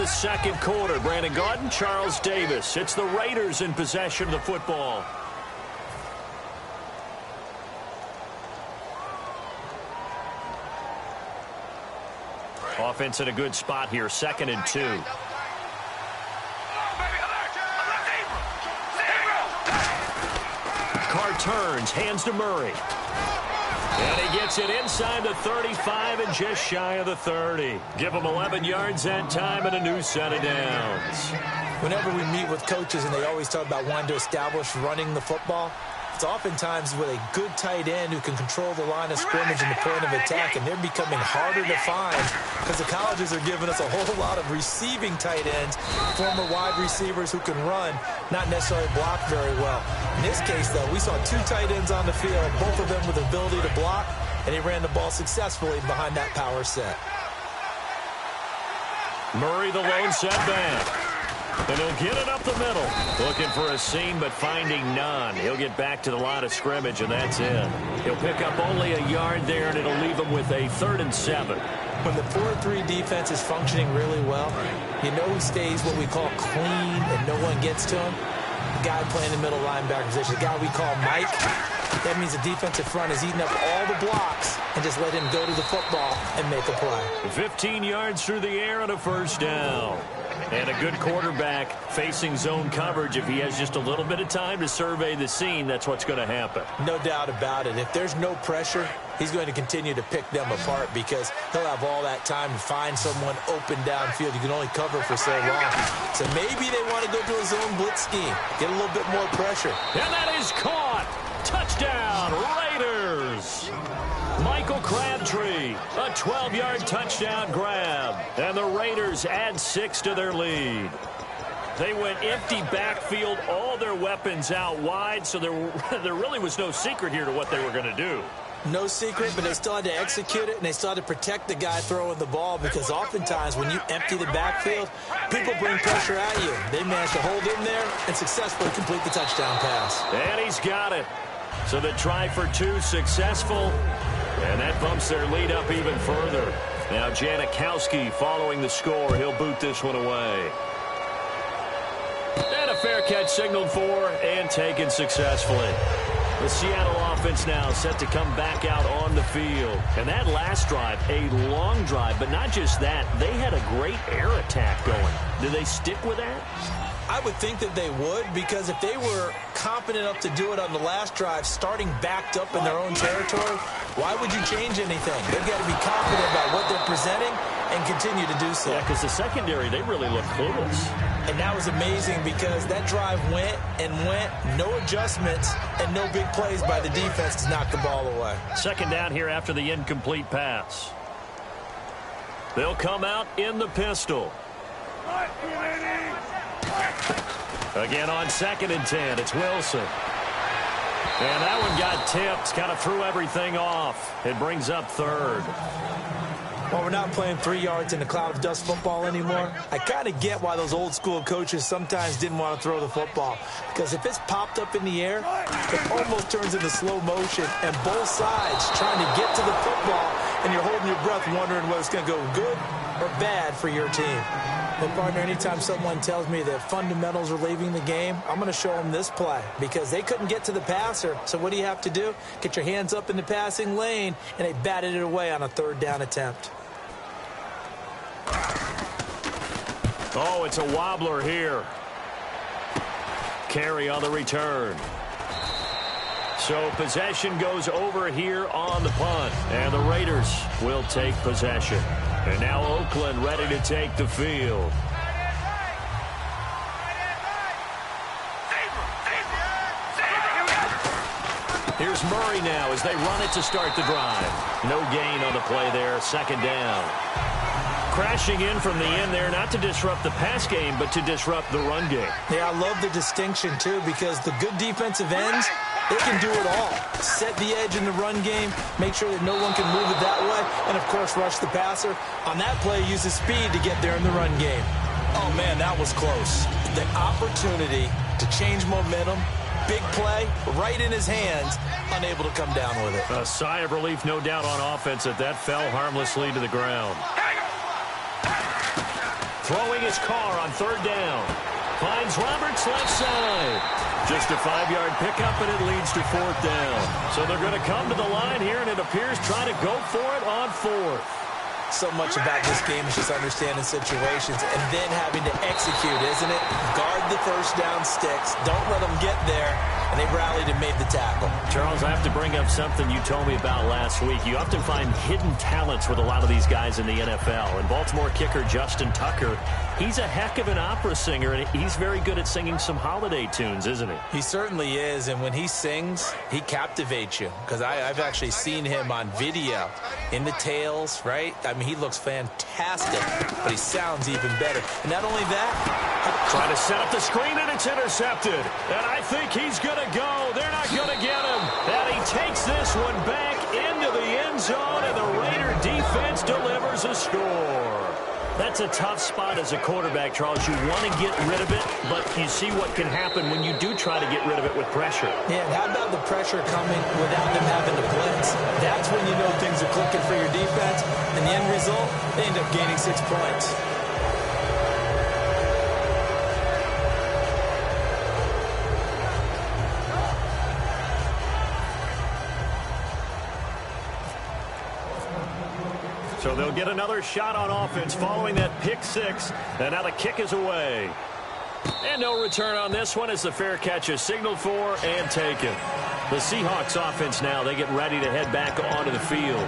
the second quarter. Brandon Gaudin, Charles Davis. It's the Raiders in possession of the football. Offense in a good spot here, 2nd and 2. Carr turns, hands to Murray. And he gets it inside the 35 and just shy of the 30. Give him 11 yards that time and a new set of downs. Whenever we meet with coaches and they always talk about wanting to establish running the football, it's oftentimes with a good tight end who can control the line of scrimmage and the point of attack, and they're becoming harder to find because the colleges are giving us a whole lot of receiving tight ends, former wide receivers who can run, not necessarily block very well. In this case, though, we saw 2 tight ends on the field, both of them with the ability to block, and he ran the ball successfully behind that power set. Murray, the lone setback. And he'll get it up the middle. Looking for a seam, but finding none. He'll get back to the line of scrimmage, and that's it. He'll pick up only a yard there, and it'll leave him with a 3rd and 7. When the 4-3 defense is functioning really well, you know who stays what we call clean and no one gets to him? The guy playing the middle linebacker position, the guy we call Mike. That means the defensive front is eating up all the blocks and just let him go to the football and make a play. 15 yards through the air and a 1st down. And a good quarterback facing zone coverage. If he has just a little bit of time to survey the scene, that's what's going to happen. No doubt about it. If there's no pressure, he's going to continue to pick them apart because he'll have all that time to find someone open downfield. You can only cover for so long. So maybe they want to go to a zone blitz scheme, get a little bit more pressure. And that is caught. Touchdown, Raiders. Michael Crabtree, a 12-yard touchdown grab. And the Raiders add 6 to their lead. They went empty backfield, all their weapons out wide, so there really was no secret here to what they were going to do. No secret, but they still had to execute it, and they still had to protect the guy throwing the ball because oftentimes when you empty the backfield, people bring pressure at you. They managed to hold him there and successfully complete the touchdown pass. And he's got it. So the try for 2 successful. And that bumps their lead up even further. Now Janikowski following the score. He'll boot this one away. And a fair catch signaled for and taken successfully. The Seattle offense now set to come back out on the field. And that last drive, a long drive, but not just that. They had a great air attack going. Do they stick with that? I would think that they would, because if they were confident enough to do it on the last drive, starting backed up in their own territory, why would you change anything? They've got to be confident about what they're presenting and continue to do so. Yeah, because the secondary, they really look clueless. And that was amazing because that drive went and went, no adjustments, and no big plays by the defense to knock the ball away. 2nd down here after the incomplete pass. They'll come out in the pistol. Again on 2nd and 10, it's Wilson. And that one got tipped, kind of threw everything off. It brings up 3rd. Well, we're not playing 3 yards in a cloud of dust football anymore. I kind of get why those old school coaches sometimes didn't want to throw the football. Because if it's popped up in the air, it almost turns into slow motion. And both sides trying to get to the football, and you're holding your breath wondering whether it's going to go good or bad for your team. But, partner, anytime someone tells me that fundamentals are leaving the game, I'm going to show them this play because they couldn't get to the passer. So what do you have to do? Get your hands up in the passing lane, and they batted it away on a 3rd down attempt. Oh, it's a wobbler here. Carry on the return. So possession goes over here on the punt, and the Raiders will take possession. And now Oakland ready to take the field. Here's Murray now as they run it to start the drive. No gain on the play there, 2nd down. Crashing in from the end there, not to disrupt the pass game, but to disrupt the run game. Yeah, I love the distinction, too, because the good defensive ends, they can do it all. Set the edge in the run game, make sure that no one can move it that way, and, of course, rush the passer. On that play, use the speed to get there in the run game. Oh, man, that was close. The opportunity to change momentum, big play, right in his hands, unable to come down with it. A sigh of relief, no doubt, on offense that fell harmlessly to the ground. Throwing his car on third down. Finds Roberts left side. Just a 5-yard pickup, and it leads to fourth down. So they're going to come to the line here, and it appears trying to go for it on fourth. So much about this game is just understanding situations and then having to execute, isn't it? Guard the first down sticks. Don't let them get there. And they rallied and made the tackle. Charles, I have to bring up something you told me about last week. You often find hidden talents with a lot of these guys in the NFL. And Baltimore kicker Justin Tucker, he's a heck of an opera singer, and he's very good at singing some holiday tunes, isn't he? He certainly is, and when he sings, he captivates you. Because I've actually seen him on video in the tails, right? I mean, he looks fantastic, but he sounds even better. And not only that, trying to set up the screen, and it's intercepted. And I think he's going to go. They're not going to get him. And he takes this one back into the end zone, and the Raider defense delivers a score. That's a tough spot as a quarterback, Charles. You want to get rid of it, but you see what can happen when you do try to get rid of it with pressure. Yeah, and how about the pressure coming without them having to blitz? That's when you know things are clicking for your defense. And the end result, they end up gaining 6 points. So they'll get another shot on offense following that pick six. And now the kick is away. And no return on this one as the fair catch is signaled for and taken. The Seahawks offense now, they get ready to head back onto the field.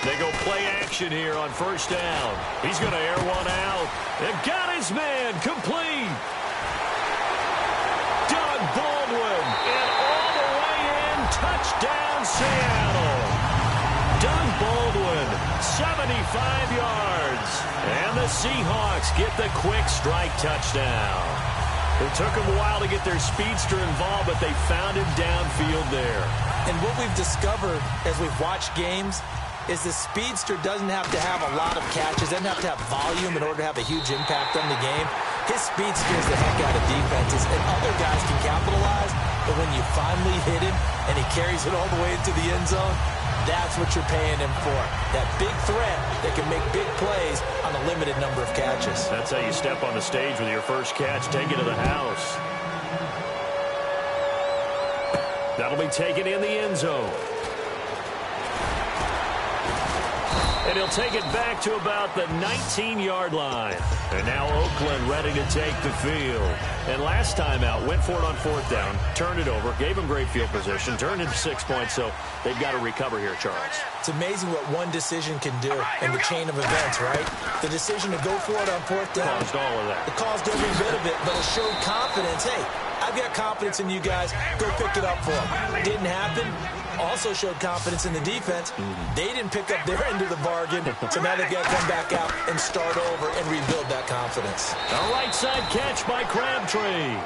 They go play action here on first down. He's going to air one out. And got his man complete. Doug Baldwin. And all the way in. Touchdown, Seattle. Doug Baldwin, 75 yards. And the Seahawks get the quick strike touchdown. It took them a while to get their speedster involved, but they found him downfield there. And what we've discovered as we've watched games is the speedster doesn't have to have a lot of catches, doesn't have to have volume in order to have a huge impact on the game. His speed scares the heck out of defenses, and other guys can capitalize, but when you finally hit him and he carries it all the way into the end zone, that's what you're paying him for. That big threat that can make big plays on a limited number of catches. That's how you step on the stage with your first catch, take it to the house. That'll be taken in the end zone. And he'll take it back to about the 19-yard line. And now Oakland ready to take the field. And last time out, went for it on fourth down, turned it over, gave him great field position, turned into 6 points, so they've got to recover here, Charles. It's amazing what one decision can do in the chain of events, right? The decision to go for it on fourth down. Caused all of that. It caused every bit of it, but it showed confidence. Hey, I've got confidence in you guys. Go pick it up for them. Didn't happen. Also showed confidence in the defense. They didn't pick up their end of the bargain, so now they've got to come back out and start over and rebuild that confidence. A right side catch by Crabtree.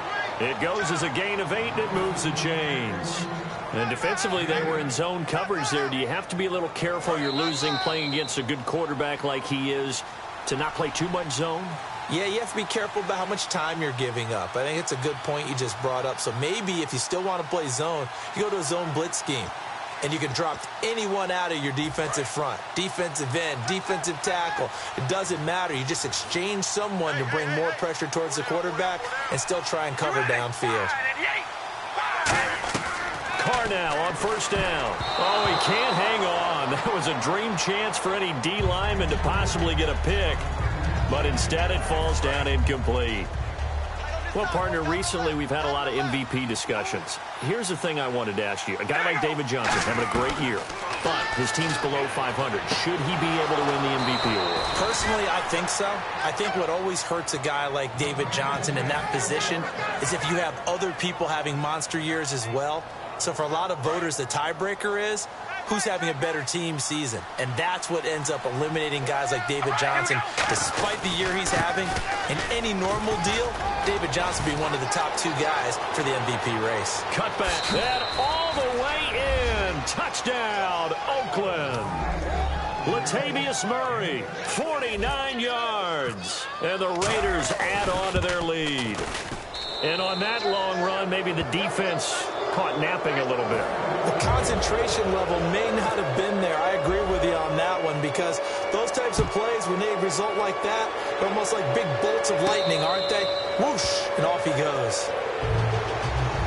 It goes as a gain of 8, and it moves the chains. And defensively, they were in zone coverage there. Do you have to be a little careful? You're losing playing against a good quarterback like he is to not play too much zone? Yeah, you have to be careful about how much time you're giving up. I think it's a good point you just brought up. So maybe if you still want to play zone, you go to a zone blitz scheme. And you can drop anyone out of your defensive front. Defensive end, defensive tackle. It doesn't matter. You just exchange someone to bring more pressure towards the quarterback and still try and cover downfield. Carr now on first down. Oh, he can't hang on. That was a dream chance for any D lineman to possibly get a pick. But instead it falls down incomplete. Well, partner, recently we've had a lot of MVP discussions. Here's the thing I wanted to ask you. A guy like David Johnson having a great year, but his team's below 500. Should he be able to win the MVP award? Personally, I think so. I think what always hurts a guy like David Johnson in that position is if you have other people having monster years as well. So for a lot of voters, the tiebreaker is who's having a better team season. And that's what ends up eliminating guys like David Johnson. Despite the year he's having, in any normal deal, David Johnson would be one of the top 2 guys for the MVP race. Cutback. And all the way in. Touchdown, Oakland. Latavius Murray, 49 yards. And the Raiders add on to their lead. And on that long run, maybe the defense caught napping a little bit. The concentration level may not have been there. I agree with you on that one, because those types of plays, when they result like that, they're almost like big bolts of lightning, aren't they? Whoosh, and off he goes.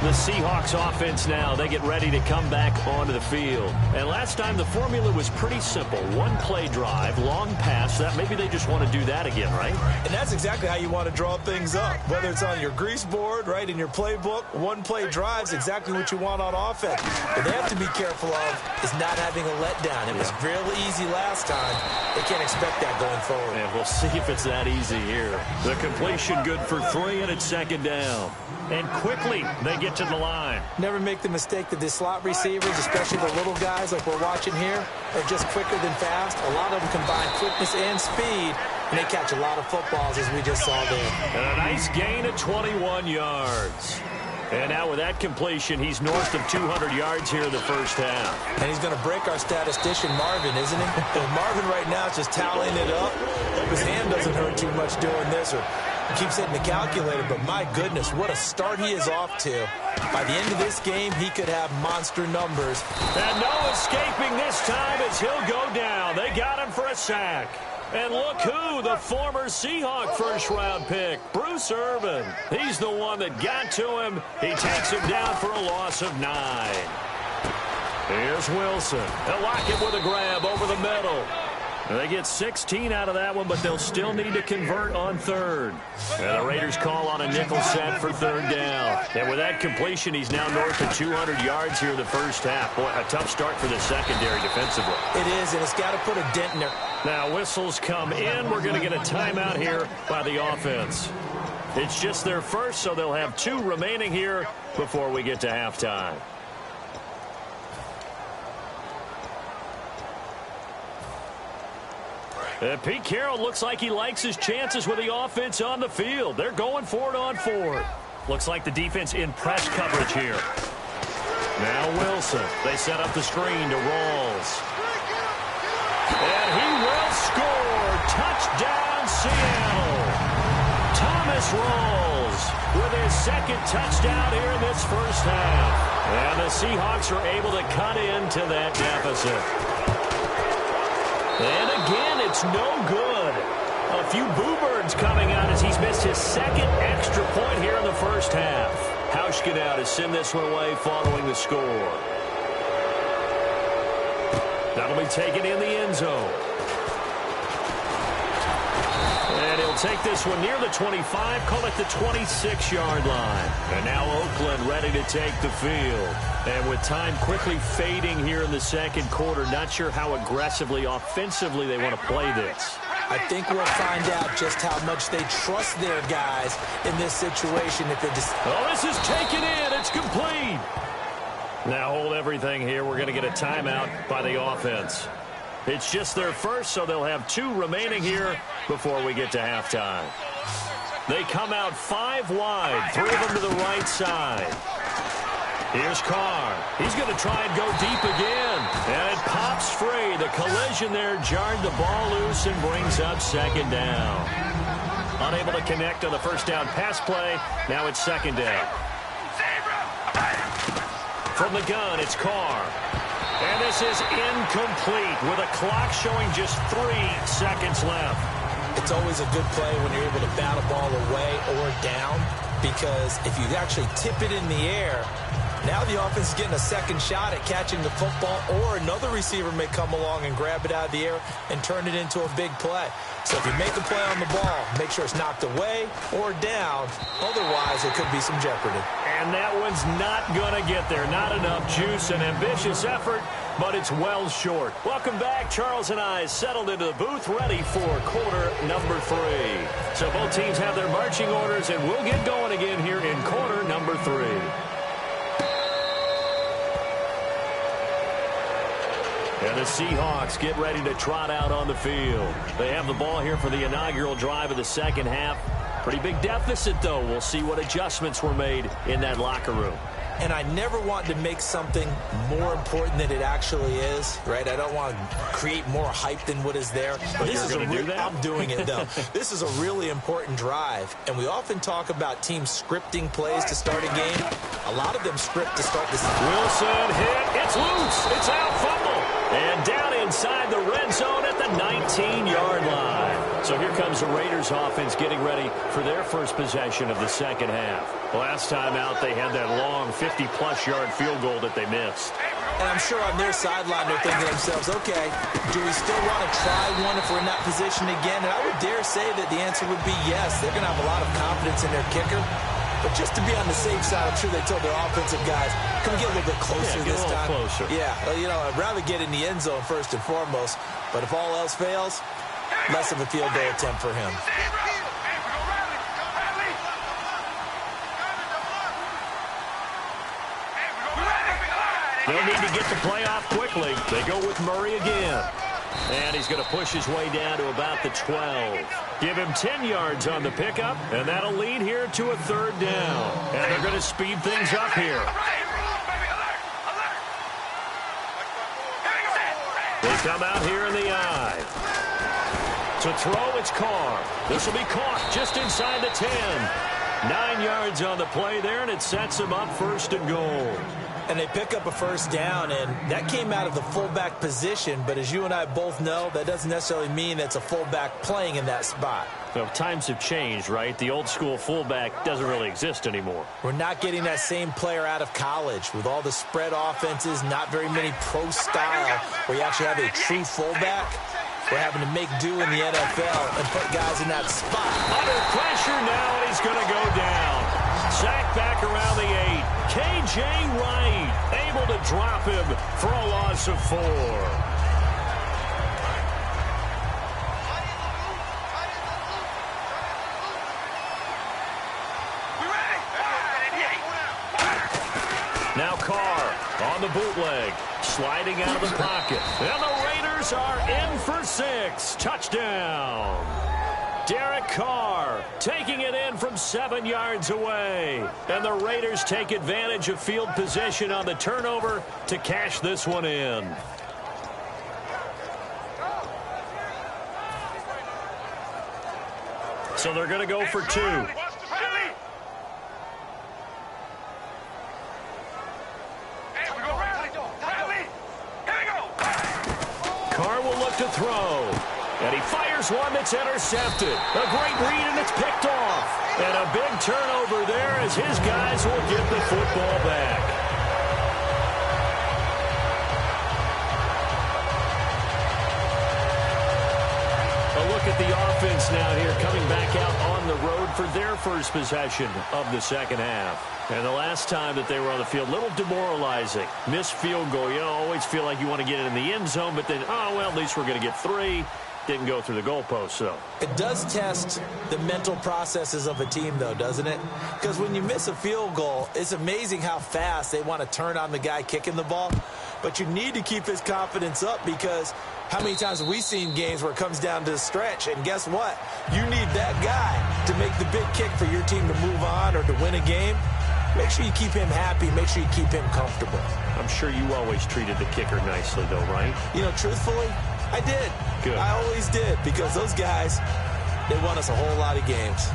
The Seahawks offense now, they get ready to come back onto the field. And last time the formula was pretty simple. One play drive, long pass. That maybe they just want to do that again, right? And that's exactly how you want to draw things up. Whether it's on your grease board, right, in your playbook, one play drive's exactly what you want on offense. What they have to be careful of is not having a letdown. It was real easy last time. They can't expect that going forward. And we'll see if it's that easy here. The completion good for 3, and it's second down. And quickly, they get to the line. Never make the mistake that the slot receivers, especially the little guys like we're watching here, are just quicker than fast. A lot of them combine quickness and speed, and they catch a lot of footballs, as we just saw there. And a nice gain of 21 yards. And now with that completion, he's north of 200 yards here in the first half. And he's going to break our statistician, Marvin, isn't he? And Marvin right now is just tallying it up. Hope his hand doesn't hurt too much doing this, or keeps hitting the calculator, but my goodness, what a start he is off to. By the end of this game, he could have monster numbers. And no escaping this time as he'll go down. They got him for a sack. And look who, the former Seahawk first-round pick, Bruce Irvin. He's the one that got to him. He takes him down for a loss of 9. Here's Wilson. They'll lock it with a grab over the middle. They get 16 out of that one, but they'll still need to convert on third. And the Raiders call on a nickel set for third down. And with that completion, he's now north of 200 yards here in the first half. Boy, a tough start for the secondary defensively. It is, and it's got to put a dent in there. Now whistles come in. We're going to get a timeout here by the offense. It's just their first, so they'll have 2 remaining here before we get to halftime. Pete Carroll looks like he likes his chances with the offense on the field. They're going for it on 4th. Looks like the defense in press coverage here. Now Wilson. They set up the screen to Rawls. And he will score. Touchdown, Seattle. Thomas Rawls with his second touchdown here in this first half. And the Seahawks are able to cut into that deficit. And again, it's no good. A few boo birds coming out as he's missed his second extra point here in the first half. Hauschka now to send this one away following the score. That'll be taken in the end zone. And he'll take this one near the 25, call it the 26-yard line. And now Oakland ready to take the field. And with time quickly fading here in the second quarter, not sure how aggressively, offensively they want to play this. I think we'll find out just how much they trust their guys in this situation. If they just... Oh, this is taken in. It's complete. Now hold everything here. We're going to get a timeout by the offense. It's just their first, so they'll have 2 remaining here before we get to halftime. They come out 5 wide, 3 of them to the right side. Here's Carr. He's going to try and go deep again. And it pops free. The collision there jarred the ball loose and brings up second down. Unable to connect on the first down pass play. Now it's second down. From the gun, it's Carr. And this is incomplete with a clock showing just 3 seconds left. It's always a good play when you're able to bat a ball away or down, because if you actually tip it in the air, now the offense is getting a second shot at catching the football, or another receiver may come along and grab it out of the air and turn it into a big play. So if you make the play on the ball, make sure it's knocked away or down. Otherwise, it could be some jeopardy. And that one's not going to get there. Not enough juice. An ambitious effort, but it's well short. Welcome back. Charles and I settled into the booth, ready for quarter number 3. So both teams have their marching orders, and we'll get going again here in quarter number 3. And the Seahawks get ready to trot out on the field. They have the ball here for the inaugural drive of the second half. Pretty big deficit, though. We'll see what adjustments were made in that locker room. And I never want to make something more important than it actually is, right? I don't want to create more hype than what is there. But this is I'm doing it, though. This is a really important drive. And we often talk about teams scripting plays to start a game. A lot of them script to start this. Wilson hit. It's loose. It's out. Fumble. And down inside the red zone at the 19-yard line. So here comes the Raiders offense getting ready for their first possession of the second half. Last time out, they had that long 50-plus yard field goal that they missed. And I'm sure on their sideline they're thinking to themselves, okay, do we still want to try one if we're in that position again? And I would dare say that the answer would be yes. They're going to have a lot of confidence in their kicker. But just to be on the safe side, I'm sure they told their offensive guys, come get a little bit closer this time. Closer. Yeah, you know, I'd rather get in the end zone first and foremost. But if all else fails, less of a field goal attempt for him. They'll need to get the play off quickly. They go with Murray again. And he's going to push his way down to about the 12. Give him 10 yards on the pickup, and that'll lead here to a third down. And they're going to speed things up here. They come out here in the I. To throw, it's Carr. This will be caught just inside the 10. 9 yards on the play there, and it sets him up first and goal. And they pick up a first down, and that came out of the fullback position. But as you and I both know, that doesn't necessarily mean that's a fullback playing in that spot. Well, times have changed, right? The old school fullback doesn't really exist anymore. We're not getting that same player out of college with all the spread offenses, not very many pro style where you actually have a true fullback. We're having to make do in the NFL and put guys in that spot. Under pressure now, and he's going to go down. Sacked back around the 8. K.J. Wright able to drop him for a loss of 4. Now Carr on the bootleg, sliding out of the pocket. And the Raiders are in for 6. Touchdown. Derek Carr taking it in from 7 yards away. And the Raiders take advantage of field position on the turnover to cash this one in. So they're going to go for 2. Carr will look to throw. And he fires one that's intercepted. A great read, and it's picked off. And a big turnover there as his guys will get the football back. A look at the offense now here, coming back out on the road for their first possession of the second half. And the last time that they were on the field, a little demoralizing. Missed field goal. You always feel like you want to get it in the end zone, but then, oh, well, at least we're going to get 3. Didn't go through the goalpost, so. It does test the mental processes of a team, though, doesn't it? Because when you miss a field goal, it's amazing how fast they want to turn on the guy kicking the ball. But you need to keep his confidence up, because how many times have we seen games where it comes down to the stretch? And guess what? You need that guy to make the big kick for your team to move on or to win a game. Make sure you keep him happy. Make sure you keep him comfortable. I'm sure you always treated the kicker nicely, though, right? You know, truthfully, I did. Good. I always did, because those guys, they won us a whole lot of games.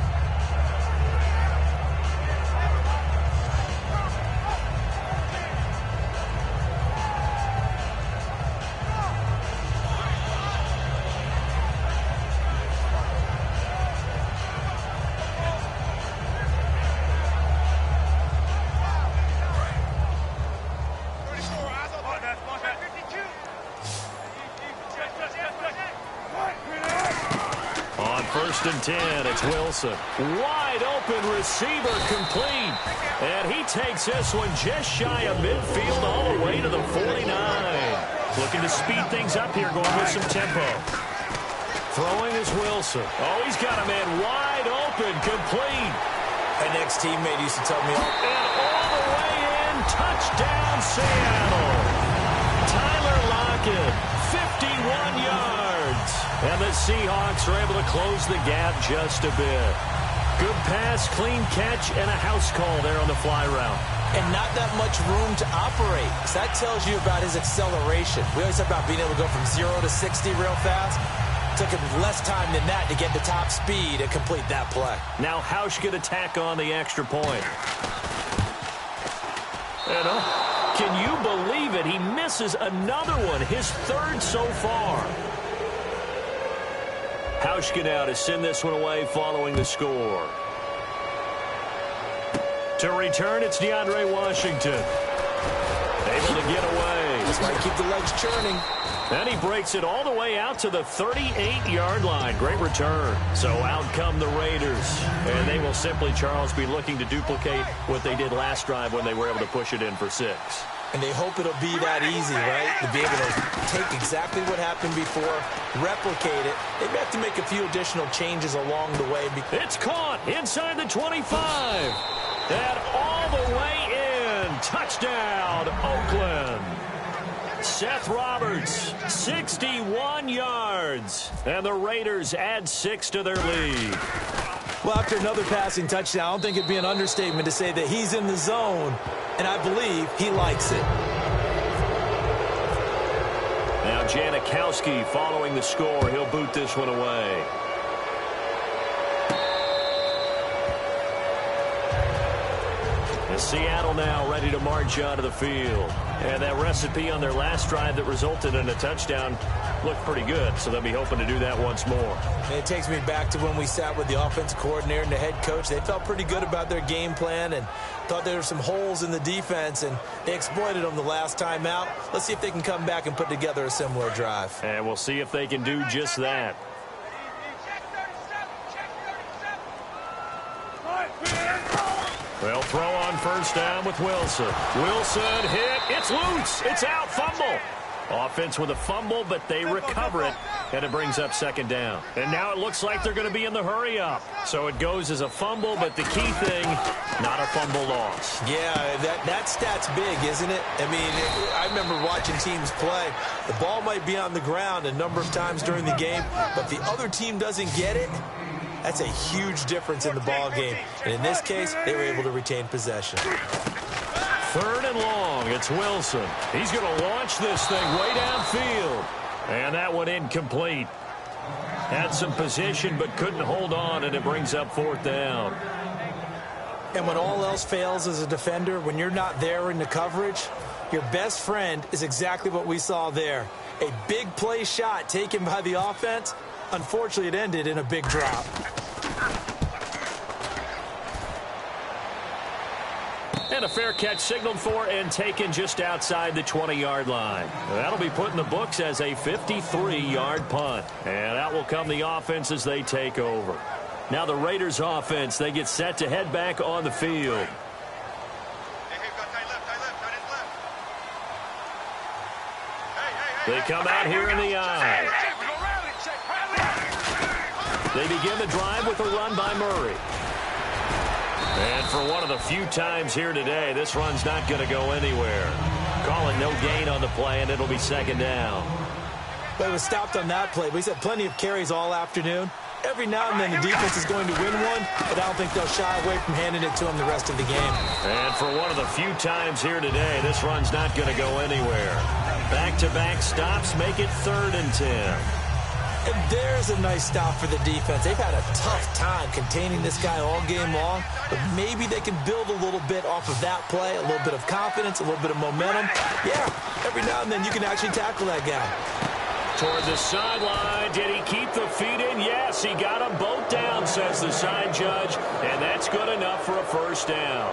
First and 10, it's Wilson. Wide open receiver complete. And he takes this one just shy of midfield all the way to the 49. Looking to speed things up here, going with some tempo. Throwing is Wilson. Oh, he's got a man wide open, complete. An ex-teammate used to tell me, and all the way in, touchdown Seattle. Tyler Lockett, 51 yards. And the Seahawks are able to close the gap just a bit. Good pass, clean catch, and a house call there on the fly route. And not that much room to operate. So that tells you about his acceleration. We always talk about being able to go from 0 to 60 real fast. Took him less time than that to get the top speed and complete that play. Now Hausch could attack on the extra point. And can you believe it? He misses another one, his third so far. Hauschka now to send this one away following the score. To return, it's DeAndre Washington. Able to get away. That's why you keep the legs churning. And he breaks it all the way out to the 38-yard line. Great return. So out come the Raiders. And they will simply, Charles, be looking to duplicate what they did last drive when they were able to push it in for 6. And they hope it'll be that easy, right? To be able to take exactly what happened before, replicate it. They may have to make a few additional changes along the way. It's caught inside the 25. And all the way in. Touchdown, Oakland. Seth Roberts, 61 yards. And the Raiders add 6 to their lead. Well, after another passing touchdown, I don't think it'd be an understatement to say that he's in the zone, and I believe he likes it. Now Janikowski following the score. He'll boot this one away. And Seattle now ready to march out of the field. And that recipe on their last drive that resulted in a touchdown looked pretty good, so they'll be hoping to do that once more. And it takes me back to when we sat with the offensive coordinator and the head coach. They felt pretty good about their game plan and thought there were some holes in the defense, and they exploited them the last time out. Let's see if they can come back and put together a similar drive. And we'll see if they can do just that. They'll throw on first down with Wilson. Wilson hit. It's loose. It's out. Fumble. Offense with a fumble, but they recover it, and it brings up second down. And now it looks like they're going to be in the hurry-up. So it goes as a fumble, but the key thing, not a fumble loss. Yeah, that stat's big, isn't it? I mean, I remember watching teams play. The ball might be on the ground a number of times during the game, but the other team doesn't get it. That's a huge difference in the ball game. And in this case, they were able to retain possession. Third and long. It's Wilson. He's going to launch this thing way downfield. And that one incomplete. Had some position but couldn't hold on, and it brings up fourth down. And when all else fails as a defender, when you're not there in the coverage, your best friend is exactly what we saw there. A big play shot taken by the offense. Unfortunately, it ended in a big drop. And a fair catch signaled for and taken just outside the 20-yard line. That'll be put in the books as a 53-yard punt. And out will come the offense as they take over. Now the Raiders offense, they get set to head back on the field. They come out here in the eye. They begin the drive with a run by Murray. And for one of the few times here today, this run's not going to go anywhere. Call it no gain on the play, and it'll be second down. But it was stopped on that play. He's had plenty of carries all afternoon. Every now and then the defense is going to win one, but I don't think they'll shy away from handing it to him the rest of the game. And for one of the few times here today, this run's not going to go anywhere. Back-to-back stops make it 3rd and 10. And there's a nice stop for the defense. They've had a tough time containing this guy all game long, but maybe they can build a little bit off of that play, a little bit of confidence, a little bit of momentum. Yeah, every now and then you can actually tackle that guy. Toward the sideline, did he keep the feet in? Yes, he got them both down, says the side judge, and that's good enough for a first down.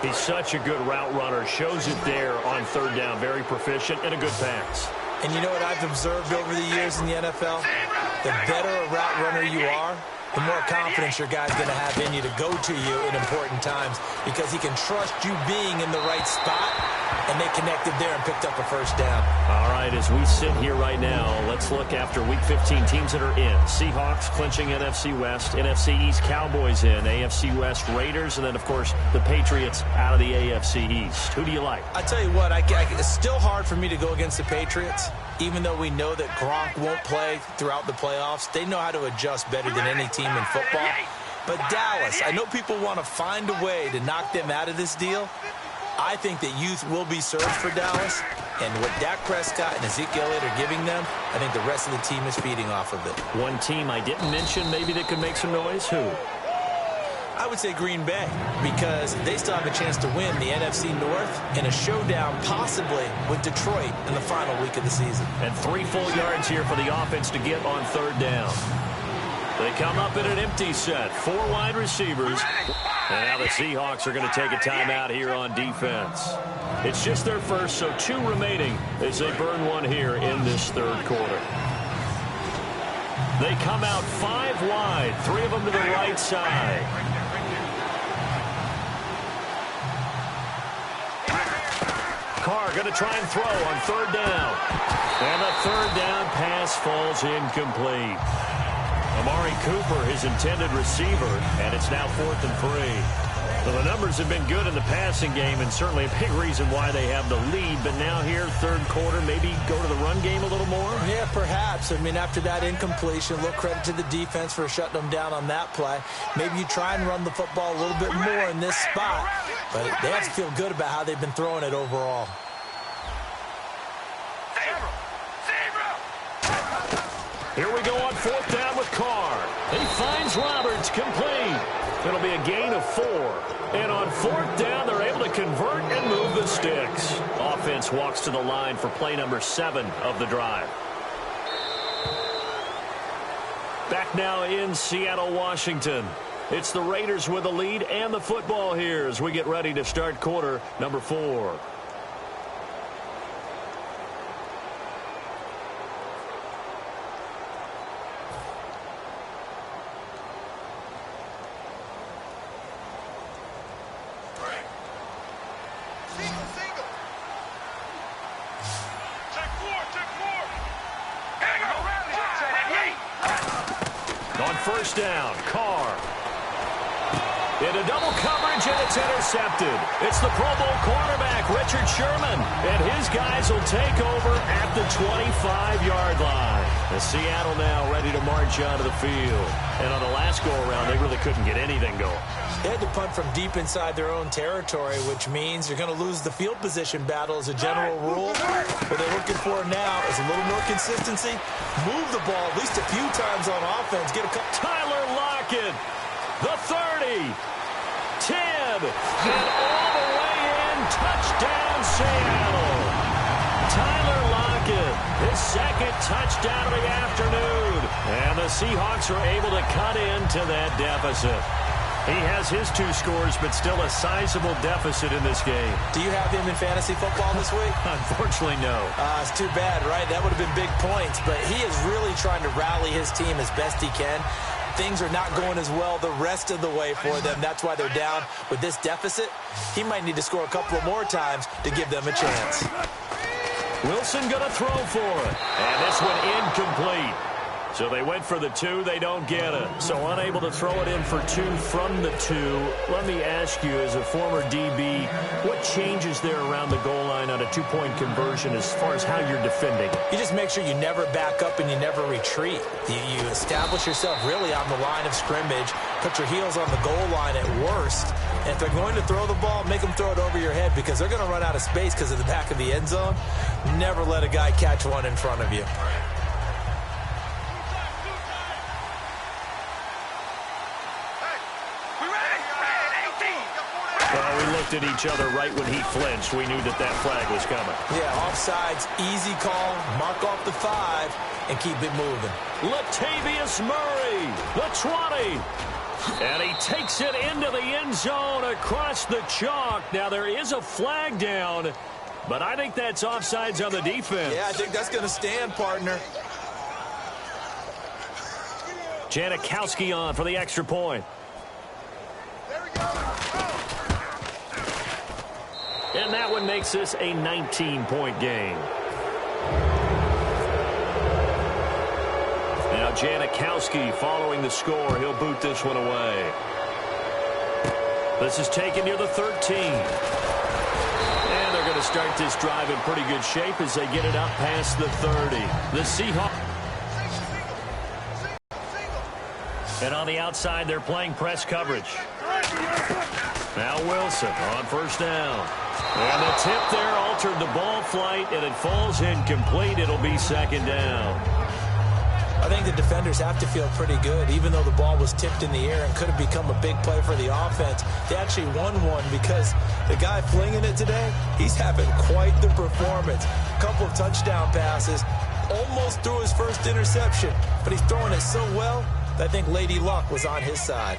He's such a good route runner, shows it there on 3rd down, very proficient and a good pass. And you know what I've observed over the years in the NFL? The better a route runner you are, the more confidence your guy's going to have in you to go to you in important times because he can trust you being in the right spot, and they connected there and picked up a first down. All right, as we sit here right now, let's look after Week 15 teams that are in. Seahawks clinching NFC West, NFC East Cowboys in, AFC West Raiders, and then, of course, the Patriots out of the AFC East. Who do you like? I tell you what, it's still hard for me to go against the Patriots, even though we know that Gronk won't play throughout the playoffs. They know how to adjust better than any team in football. But Dallas, I know people want to find a way to knock them out of this deal. I think that youth will be served for Dallas, and what Dak Prescott and Ezekiel Elliott are giving them, I think the rest of the team is feeding off of it. One team I didn't mention maybe that could make some noise, who? I would say Green Bay, because they still have a chance to win the NFC North in a showdown possibly with Detroit in the final week of the season. And 3 full yards here for the offense to get on 3rd down. They come up in an empty set, 4 wide receivers. And now the Seahawks are going to take a timeout here on defense. It's just their first, so 2 remaining as they burn one here in this 3rd quarter. They come out 5 wide, 3 of them to the right side. Carr going to try and throw on 3rd down. And the 3rd down pass falls incomplete. Amari Cooper, his intended receiver, and it's now 4th and 3. Well, the numbers have been good in the passing game, and certainly a big reason why they have the lead. But now here, 3rd quarter, maybe go to the run game a little more? Yeah, perhaps. I mean, after that incompletion, a little credit to the defense for shutting them down on that play. Maybe you try and run the football a little bit more in this spot. But they have to feel good about how they've been throwing it overall. Here we go on 4th down with Carr. He finds Roberts, complete. It'll be a gain of 4. And on 4th down, they're able to convert and move the sticks. Offense walks to the line for play number 7 of the drive. Back now in Seattle, Washington. It's the Raiders with the lead and the football here as we get ready to start quarter number 4. On 1st down, Carr. Into double coverage, and it's intercepted. It's the Pro Bowl cornerback, Richard Sherman, and his guys will take over at the 25-yard line. And Seattle now ready to march onto the field. And on the last go-around, they really couldn't get anything going. They had to punt from deep inside their own territory, which means you're going to lose the field position battle as a general rule. What they're looking for now is a little more consistency. Move the ball at least a few times on offense. Get a couple. Tyler Lockett, the 30, 10, and all the way in. Touchdown, Seattle. Tyler Lockett, his 2nd touchdown of the afternoon. And the Seahawks are able to cut into that deficit. He has his 2 scores, but still a sizable deficit in this game. Do you have him in fantasy football this week? Unfortunately, no. It's too bad, right? That would have been big points, but he is really trying to rally his team as best he can. Things are not going as well the rest of the way for them. That's why they're down with this deficit. He might need to score a couple of more times to give them a chance. Wilson going to throw for it. And this one incomplete. So they went for the 2, they don't get it. So unable to throw it in for 2 from the 2. Let me ask you, as a former DB, what changes there around the goal line on a 2-point conversion as far as how you're defending? You just make sure you never back up and you never retreat. You establish yourself really on the line of scrimmage, put your heels on the goal line at worst. And if they're going to throw the ball, make them throw it over your head because they're going to run out of space because of the back of the end zone. Never let a guy catch one in front of you. At each other right when he flinched. We knew that that flag was coming. Yeah, offsides, easy call, mark off the 5, and keep it moving. Latavius Murray, the 20. And he takes it into the end zone across the chalk. Now, there is a flag down, but I think that's offsides on the defense. Yeah, I think that's going to stand, partner. Janikowski on for the extra point. And that one makes this a 19-point game. Now Janikowski following the score. He'll boot this one away. This is taken near the 13. And they're going to start this drive in pretty good shape as they get it up past the 30. The Seahawks. And on the outside, they're playing press coverage. Now Wilson on first down. And the tip there altered the ball flight, and it falls incomplete. It'll be second down. I think the defenders have to feel pretty good, even though the ball was tipped in the air and could have become a big play for the offense. They actually won one because the guy flinging it today, he's having quite the performance. A couple of touchdown passes, almost threw his first interception, but he's throwing it so well that I think Lady Luck was on his side.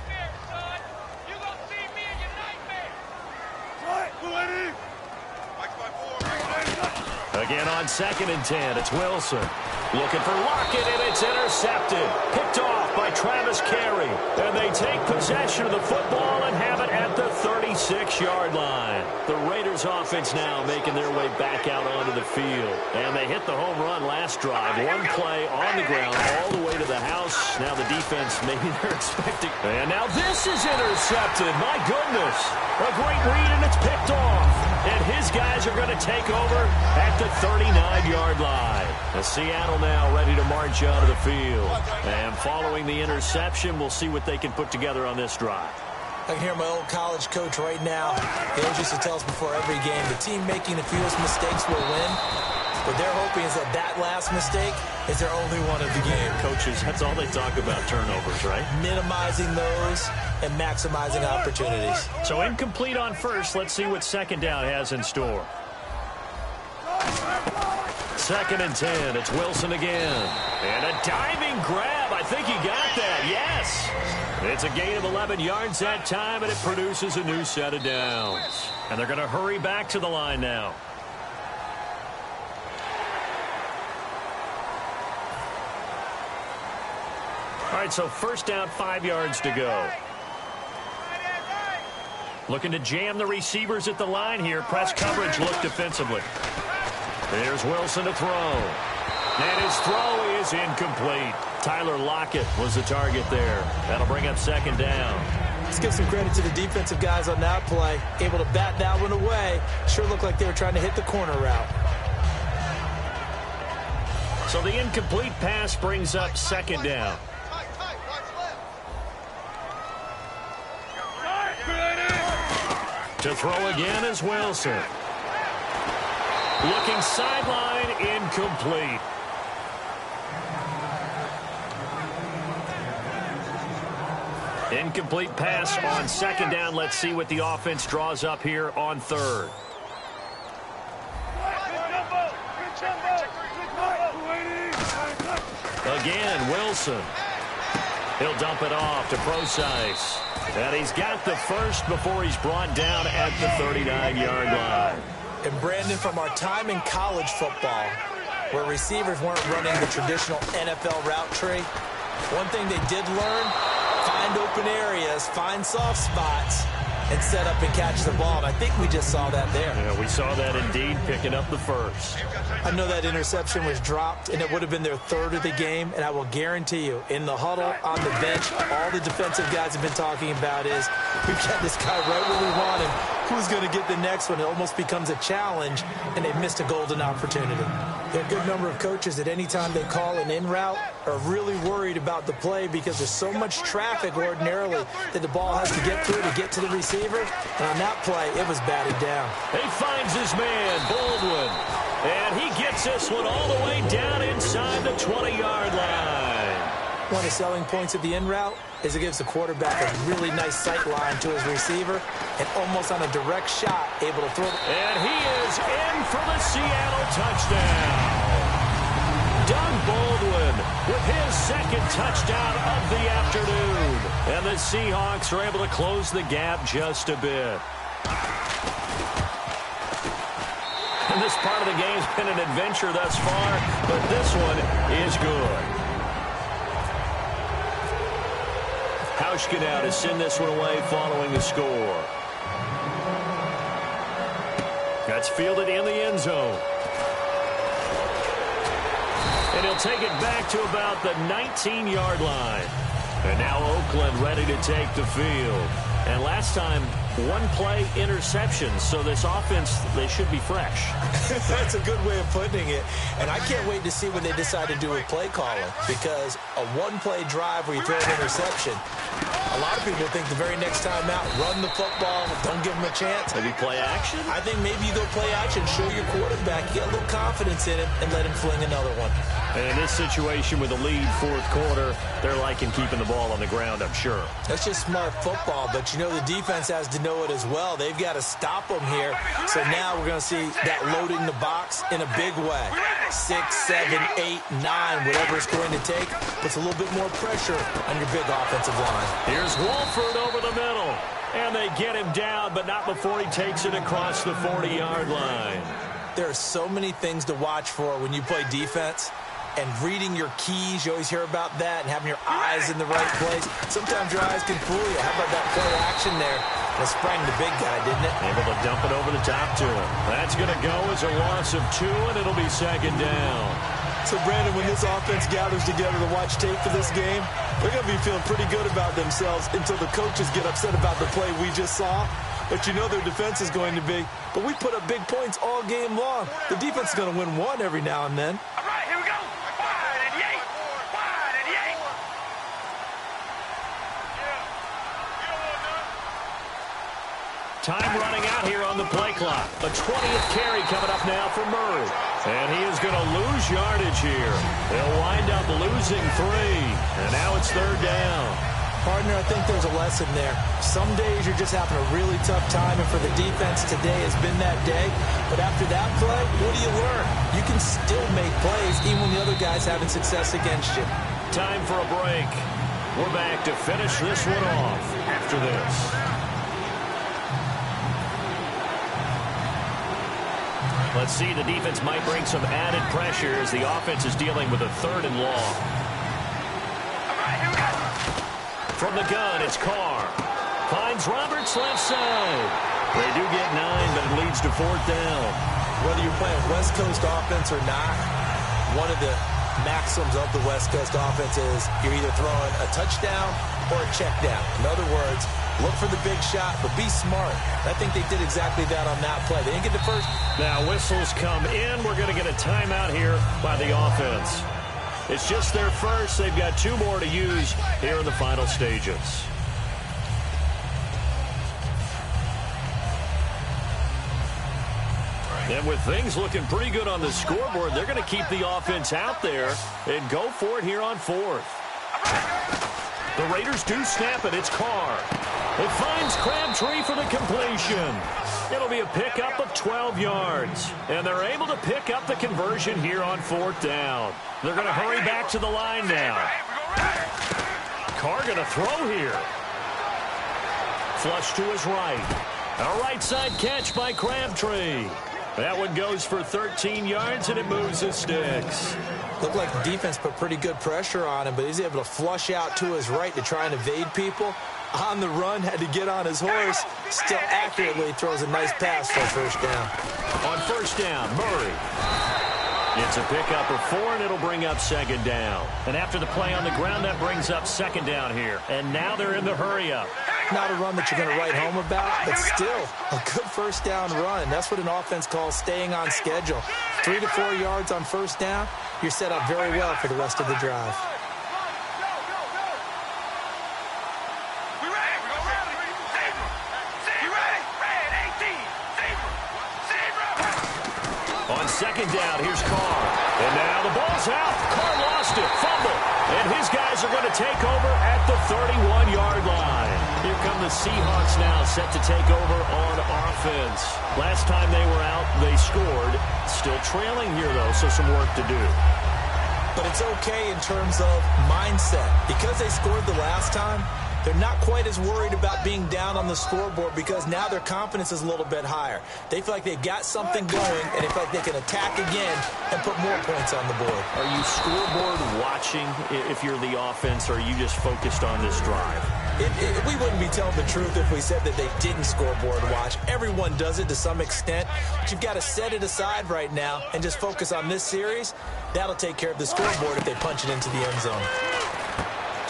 Again on 2nd and 10, it's Wilson. Looking for Lockett, and it's intercepted. Picked off by Travis Carey. And they take possession of the football and have it at the 36-yard line. The Raiders offense now making their way back out onto the field. And they hit the home run last drive. One play on the ground all the way to the house. Now the defense, maybe they're expecting. And now this is intercepted. My goodness. A great read, and it's picked off. And his guys are going to take over at the 39-yard line. And Seattle now ready to march out of the field. And following the interception, we'll see what they can put together on this drive. I can hear my old college coach right now. He always used to tell us before every game, the team making the fewest mistakes will win. What they're hoping is that last mistake is their only one of the game. Coaches, that's all they talk about, turnovers, right? Minimizing those and maximizing opportunities. So incomplete on first. Let's see what second down has in store. 2nd and 10. It's Wilson again. And a diving grab. I think he got that. Yes. It's a gain of 11 yards that time, and it produces a new set of downs. And they're going to hurry back to the line now. All right, so first down, 5 yards to go. Looking to jam the receivers at the line here. Press coverage look defensively. There's Wilson to throw. And his throw is incomplete. Tyler Lockett was the target there. That'll bring up second down. Let's give some credit to the defensive guys on that play. Able to bat that one away. Sure looked like they were trying to hit the corner route. So the incomplete pass brings up second down. To throw again is Wilson. Looking sideline, incomplete. Incomplete pass on second down. Let's see what the offense draws up here on third. Again, Wilson. He'll dump it off to Procise. And he's got the first before he's brought down at the 39-yard line. And Brandon, from our time in college football, where receivers weren't running the traditional NFL route tree, one thing they did learn, find open areas, find soft spots, and set up and catch the ball. And I think we just saw that there. Yeah, we saw that indeed, picking up the first. I know that interception was dropped, and it would have been their third of the game, and I will guarantee you, in the huddle, on the bench, all the defensive guys have been talking about is, we've got this guy right where we want him. Who's going to get the next one? It almost becomes a challenge, and they've missed a golden opportunity. There are a good number of coaches that any time they call an in route are really worried about the play because there's so much traffic ordinarily that the ball has to get through to get to the receiver. And on that play, it was batted down. He finds his man, Baldwin. And he gets this one all the way down inside the 20-yard line. One of the selling points of the in route is it gives the quarterback a really nice sight line to his receiver and almost on a direct shot able to throw. And he is in for the Seattle touchdown. Doug Baldwin with his second touchdown of the afternoon. And the Seahawks are able to close the gap just a bit. And this part of the game's been an adventure thus far, but this one is good. Hauschka now to send this one away following the score. That's fielded in the end zone. And he'll take it back to about the 19-yard line. And now Oakland ready to take the field. And last time, one-play interception. So this offense, they should be fresh. That's a good way of putting it. And I can't wait to see what they decide to do with play calling, because a one-play drive where you throw an interception, a lot of people think the very next time out, run the football, don't give them a chance. Maybe play action? I think maybe you go play action, show your quarterback, get a little confidence in him, and let him fling another one. And in this situation with a lead fourth quarter, they're liking keeping the ball on the ground, I'm sure. That's just smart football, but you know the defense has to know it as well. They've got to stop them here. So now we're going to see that loading the box in a big way. 6, 7, 8, 9, whatever it's going to take, puts a little bit more pressure on your big offensive line. Here's Wolford over the middle. And they get him down, but not before he takes it across the 40-yard line. There are so many things to watch for when you play defense. And reading your keys, you always hear about that, and having your eyes in the right place. Sometimes your eyes can fool you. How about that play action there? That sprang the big guy, didn't it? Able to dump it over the top to him. That's going to go as a loss of 2, and it'll be second down. So, Brandon, when this offense gathers together to watch tape for this game, they're going to be feeling pretty good about themselves until the coaches get upset about the play we just saw. But you know their defense is going to be. But we put up big points all game long. The defense is going to win one every now and then. All right, here we go. Wide and yank. Wide and yank. Time running out here on the play clock. A 20th carry coming up now for Murray. And he is going to lose yardage here. They'll wind up losing 3. And now it's third down. Partner, I think there's a lesson there. Some days you're just having a really tough time, and for the defense, today has been that day. But after that play, what do you learn? You can still make plays even when the other guy's having success against you. Time for a break. We're back to finish this one off after this. Let's see, the defense might bring some added pressure as the offense is dealing with a 3rd and long. From the gun, it's Carr. Finds Roberts left side. They do get 9, but it leads to 4th down. Whether you're playing West Coast offense or not, one of the maxims of the West Coast offense is you're either throwing a touchdown or a check down. In other words, look for the big shot, but be smart. I think they did exactly that on that play. They didn't get the first. Now whistles come in. We're going to get a timeout here by the offense. It's just their first. They've got 2 more to use here in the final stages. And with things looking pretty good on the scoreboard, they're going to keep the offense out there and go for it here on 4th. The Raiders do snap it. It's Carr. It finds Crabtree for the completion. It'll be a pickup of 12 yards. And they're able to pick up the conversion here on 4th down. They're going to hurry back to the line now. Carr going to throw here. Flush to his right. A right side catch by Crabtree. That one goes for 13 yards, and it moves the sticks. Looked like the defense put pretty good pressure on him, but he's able to flush out to his right to try and evade people. On the run, had to get on his horse. Still accurately throws a nice pass for a first down. On first down, Murray. It's a pickup of 4, and it'll bring up second down. And after the play on the ground, that brings up second down here. And now they're in the hurry-up. Not a run that you're going to write home about, but still a good first down run. That's what an offense calls staying on schedule. 3 to 4 yards on first down, you're set up very well for the rest of the drive. On second down, here's Carr. And now the ball's out. Carr lost it. Fumble. And his guys are going to take over at the 31-yard line. Here come the Seahawks now, set to take over on offense. Last time they were out, they scored. Still trailing here, though, so some work to do. But it's okay in terms of mindset. Because they scored the last time, they're not quite as worried about being down on the scoreboard because now their confidence is a little bit higher. They feel like they've got something going, and they feel like they can attack again and put more points on the board. Are you scoreboard watching if you're the offense, or are you just focused on this drive? We wouldn't be telling the truth if we said that they didn't scoreboard watch. Everyone does it to some extent, but you've got to set it aside right now and just focus on this series. That'll take care of the scoreboard if they punch it into the end zone.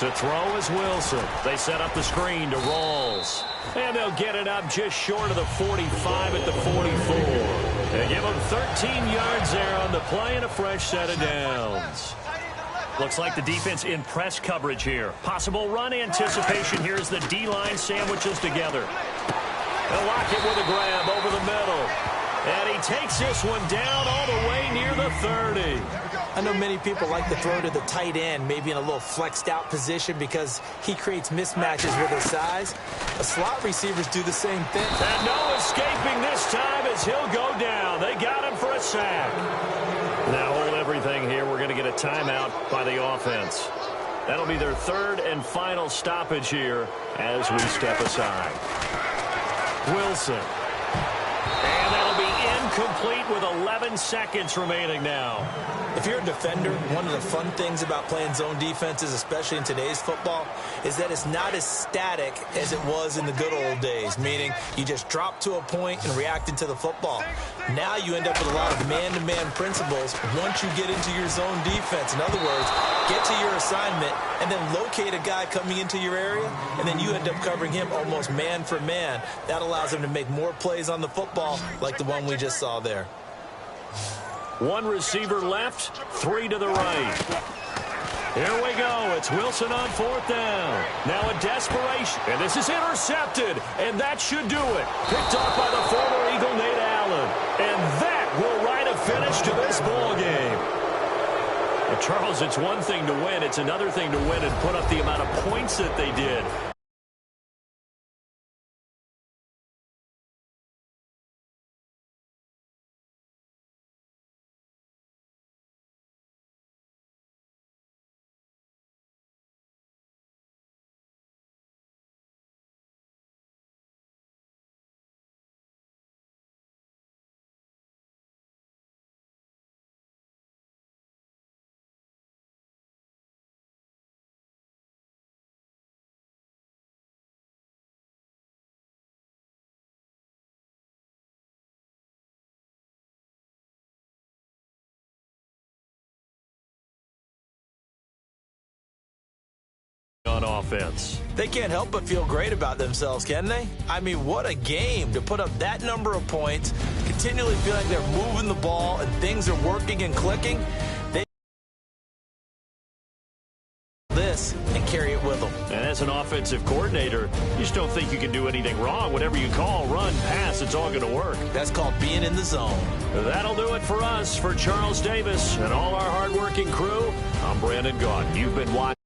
To throw is Wilson. They set up the screen to Rawls. And they'll get it up just short of the 45 at the 44. They give them 13 yards there on the play and a fresh set of downs. Looks like the defense in press coverage here. Possible run anticipation here as the D-line sandwiches together. They'll lock it with a grab over the middle. And he takes this one down all the way near the 30. I know many people like to throw to the tight end, maybe in a little flexed out position because he creates mismatches with his size. The slot receivers do the same thing. And no escaping this time as he'll go down. They got him for a sack. Now hold everything here. We're going to get a timeout by the offense. That'll be their third and final stoppage here as we step aside. Wilson. And that'll be incomplete with 11 seconds remaining now. If you're a defender, one of the fun things about playing zone defenses, especially in today's football, is that it's not as static as it was in the good old days, meaning you just drop to a point and react into the football. Now you end up with a lot of man-to-man principles once you get into your zone defense. In other words, get to your assignment and then locate a guy coming into your area, and then you end up covering him almost man for man. That allows him to make more plays on the football like the one we just saw there. One receiver left, three to the right. Here we go. It's Wilson on fourth down. Now a desperation. And this is intercepted. And that should do it. Picked off by the former Eagle, Nate Allen. And that will write a finish to this ball game. Well, Charles, it's one thing to win. It's another thing to win and put up the amount of points that they did. On offense. They can't help but feel great about themselves, can they? I mean, what a game to put up that number of points, continually feel like they're moving the ball and things are working and clicking. They this and carry it with them. And as an offensive coordinator, you just don't think you can do anything wrong. Whatever you call, run, pass, it's all going to work. That's called being in the zone. That'll do it for us. For Charles Davis and all our hardworking crew, I'm Brandon Gaudin. You've been watching.